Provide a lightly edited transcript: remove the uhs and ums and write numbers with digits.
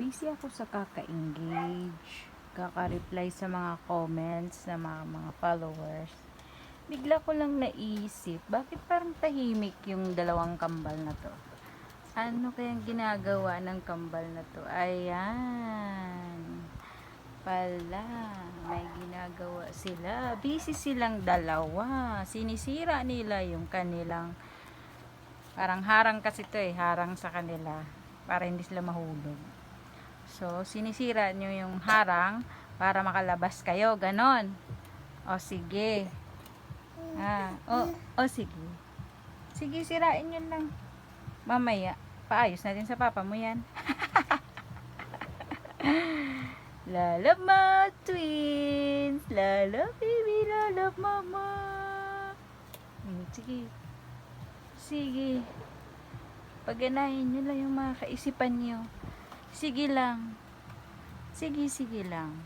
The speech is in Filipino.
busy ako sa kaka-engage, kaka-reply sa mga comments ng mga followers. Bigla ko lang naisip, bakit parang tahimik yung dalawang kambal na to? Ano kayang ginagawa ng kambal na to? Ayan. Pala, may ginagawa sila. Busy silang dalawa. Sinisira nila yung kanilang, parang harang kasi to harang sa kanila para hindi sila mahulog. So, sinisira nyo yung harang para makalabas kayo. Ganon. O, sige. Sige. Sige, sirain nyo lang. Mamaya, paayos natin sa papa mo yan. Love my twins. Love baby. Love mama. Sige. Sige. Paganahin nyo lang yung mga kaisipan nyo. Sige lang. Sige lang.